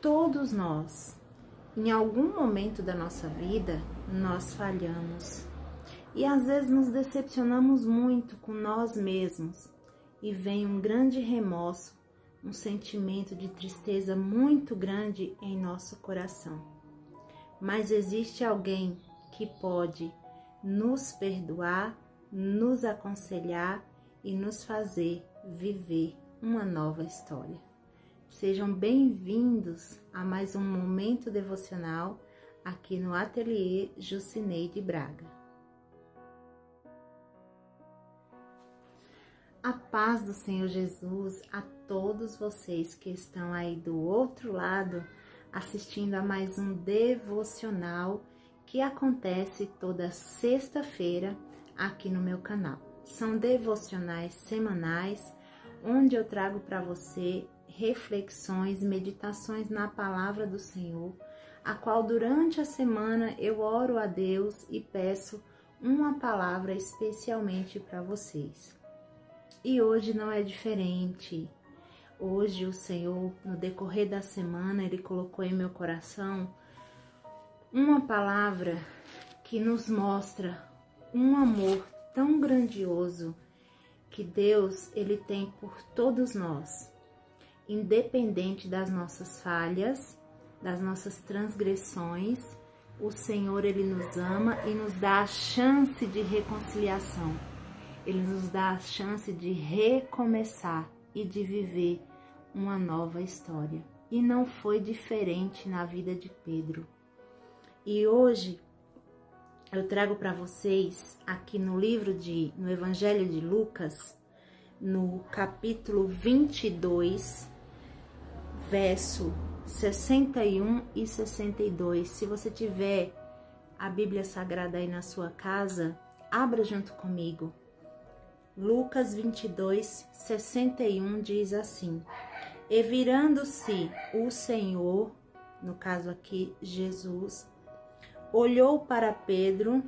Todos nós, em algum momento da nossa vida, nós falhamos. E às vezes nos decepcionamos muito com nós mesmos e vem um grande remorso, um sentimento de tristeza muito grande em nosso coração. Mas existe alguém que pode nos perdoar, nos aconselhar e nos fazer viver uma nova história. Sejam bem-vindos a mais um momento devocional aqui no Ateliê Jucineide Braga. A paz do Senhor Jesus a todos vocês que estão aí do outro lado assistindo a mais um devocional que acontece toda sexta-feira aqui no meu canal. São devocionais semanais onde eu trago para você reflexões, meditações na palavra do Senhor, a qual durante a semana eu oro a Deus e peço uma palavra especialmente para vocês. E hoje não é diferente. Hoje o Senhor, no decorrer da semana, Ele colocou em meu coração uma palavra que nos mostra um amor tão grandioso que Deus Ele tem por todos nós, independente das nossas falhas, das nossas transgressões. O Senhor Ele nos ama e nos dá a chance de reconciliação. Ele nos dá a chance de recomeçar e de viver uma nova história. E não foi diferente na vida de Pedro. E hoje eu trago para vocês aqui no Evangelho de Lucas, no capítulo 22, verso 61 e 62. Se você tiver a Bíblia Sagrada aí na sua casa, abra junto comigo. Lucas 22, 61 diz assim: E virando-se o Senhor, no caso aqui Jesus, olhou para Pedro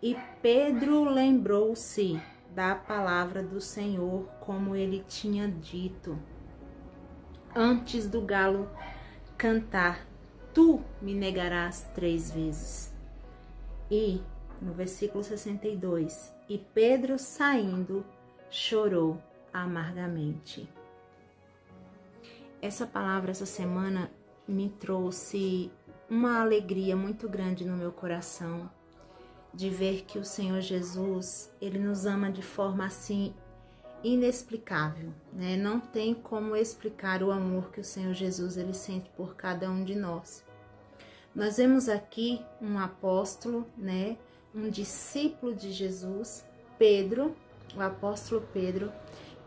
e Pedro lembrou-se da palavra do Senhor, como ele tinha dito: Antes do galo cantar, tu me negarás 3 vezes. E no versículo 62, e Pedro saindo chorou amargamente. Essa palavra essa semana me trouxe uma alegria muito grande no meu coração de ver que o Senhor Jesus, Ele nos ama de forma assim inexplicável, né? Não tem como explicar o amor que o Senhor Jesus Ele sente por cada um de nós. Nós vemos aqui um apóstolo, né? Um discípulo de Jesus, Pedro, o apóstolo Pedro,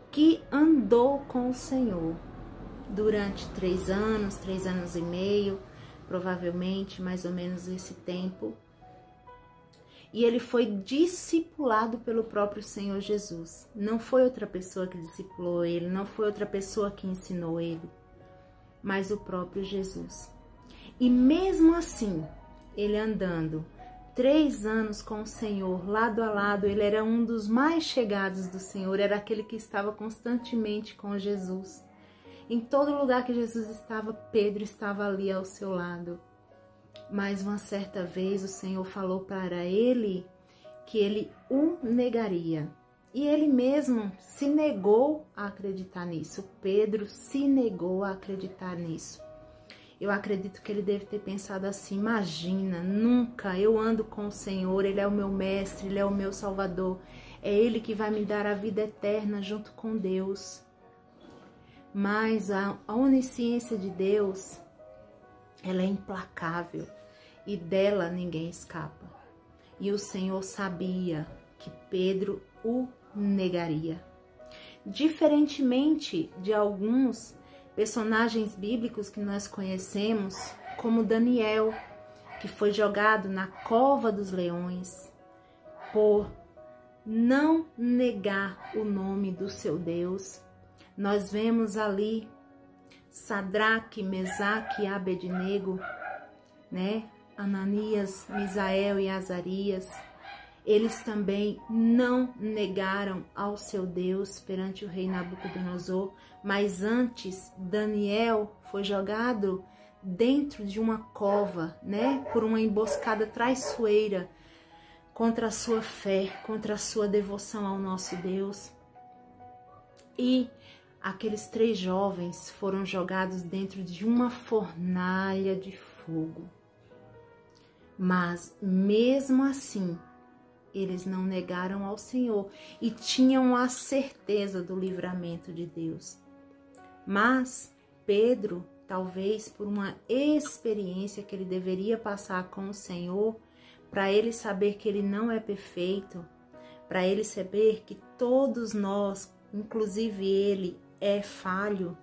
que andou com o Senhor durante 3 anos e meio, provavelmente mais ou menos esse tempo. E ele foi discipulado pelo próprio Senhor Jesus. Não foi outra pessoa que discipulou ele, não foi outra pessoa que ensinou ele, mas o próprio Jesus. E mesmo assim, ele andando 3 anos com o Senhor, lado a lado, ele era um dos mais chegados do Senhor, era aquele que estava constantemente com Jesus. Em todo lugar que Jesus estava, Pedro estava ali ao seu lado. Mas uma certa vez o Senhor falou para ele que ele o negaria. E ele mesmo se negou a acreditar nisso. Pedro se negou a acreditar nisso. Eu acredito que ele deve ter pensado assim: imagina, nunca, eu ando com o Senhor, Ele é o meu mestre, Ele é o meu salvador, é Ele que vai me dar a vida eterna junto com Deus. Mas a onisciência de Deus, ela é implacável e dela ninguém escapa. E o Senhor sabia que Pedro o negaria. Diferentemente de alguns personagens bíblicos que nós conhecemos, como Daniel, que foi jogado na cova dos leões por não negar o nome do seu Deus. Nós vemos ali Sadraque, Mesaque e Abednego, né? Ananias, Misael e Azarias. eles também não negaram ao seu Deus perante o rei Nabucodonosor, mas antes Daniel foi jogado dentro de uma cova, né, por uma emboscada traiçoeira contra a sua fé, contra a sua devoção ao nosso Deus. E aqueles 3 jovens foram jogados dentro de uma fornalha de fogo. Mas mesmo assim, eles não negaram ao Senhor e tinham a certeza do livramento de Deus. Mas Pedro, talvez por uma experiência que ele deveria passar com o Senhor, para ele saber que ele não é perfeito, para ele saber que todos nós, inclusive ele, é falho,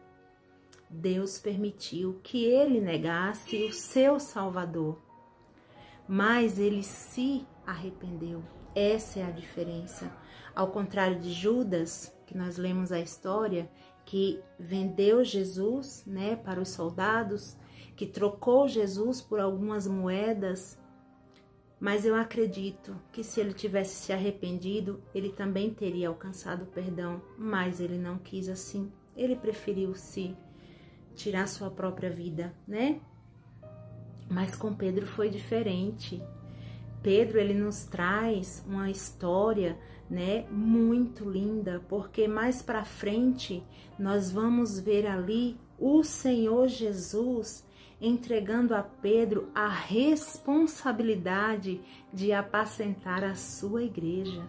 Deus permitiu que ele negasse o seu Salvador. Mas ele se arrependeu. Essa é a diferença. Ao contrário de Judas, que nós lemos a história, que vendeu Jesus, né, para os soldados, que trocou Jesus por algumas moedas. Mas eu acredito que se ele tivesse se arrependido, ele também teria alcançado o perdão. Mas ele não quis assim. Ele preferiu se tirar sua própria vida, né? Mas com Pedro foi diferente. Pedro, ele nos traz uma história, né, muito linda, porque mais para frente nós vamos ver ali o Senhor Jesus entregando a Pedro a responsabilidade de apacentar a sua igreja.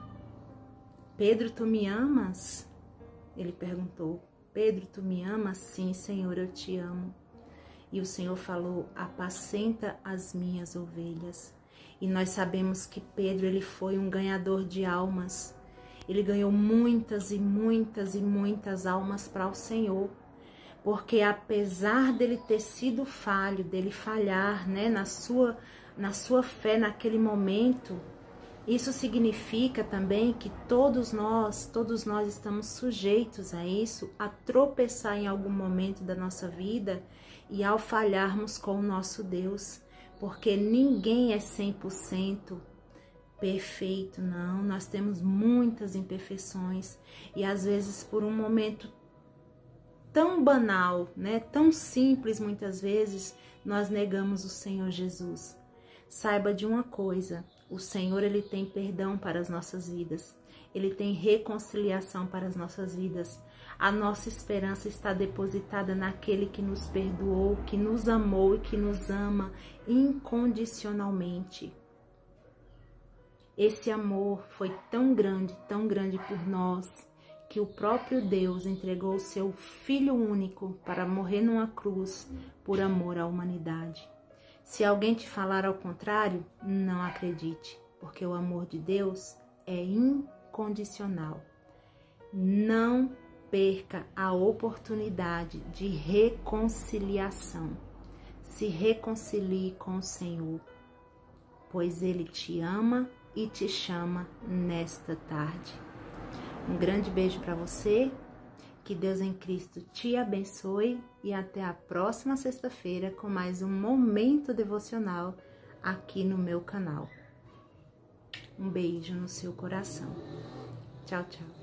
Pedro, tu me amas? Ele perguntou. Pedro, tu me amas? Sim, Senhor, eu te amo. E o Senhor falou, apacenta as minhas ovelhas. E nós sabemos que Pedro, ele foi um ganhador de almas. Ele ganhou muitas e muitas e muitas almas para o Senhor. Porque apesar dele ter sido falho, dele falhar, né, na sua fé naquele momento, isso significa também que todos nós estamos sujeitos a isso, a tropeçar em algum momento da nossa vida e ao falharmos com o nosso Deus. Porque ninguém é 100% perfeito, não. Nós temos muitas imperfeições e às vezes por um momento tão banal, né, tão simples muitas vezes, nós negamos o Senhor Jesus. Saiba de uma coisa, o Senhor, ele tem perdão para as nossas vidas. Ele tem reconciliação para as nossas vidas. A nossa esperança está depositada naquele que nos perdoou, que nos amou e que nos ama incondicionalmente. Esse amor foi tão grande por nós, que o próprio Deus entregou o seu Filho único para morrer numa cruz por amor à humanidade. Se alguém te falar ao contrário, não acredite, porque o amor de Deus é incondicional. Não perca a oportunidade de reconciliação. Se reconcilie com o Senhor, pois Ele te ama e te chama nesta tarde. Um grande beijo para você, que Deus em Cristo te abençoe e até a próxima sexta-feira com mais um momento devocional aqui no meu canal. Um beijo no seu coração. Tchau, tchau.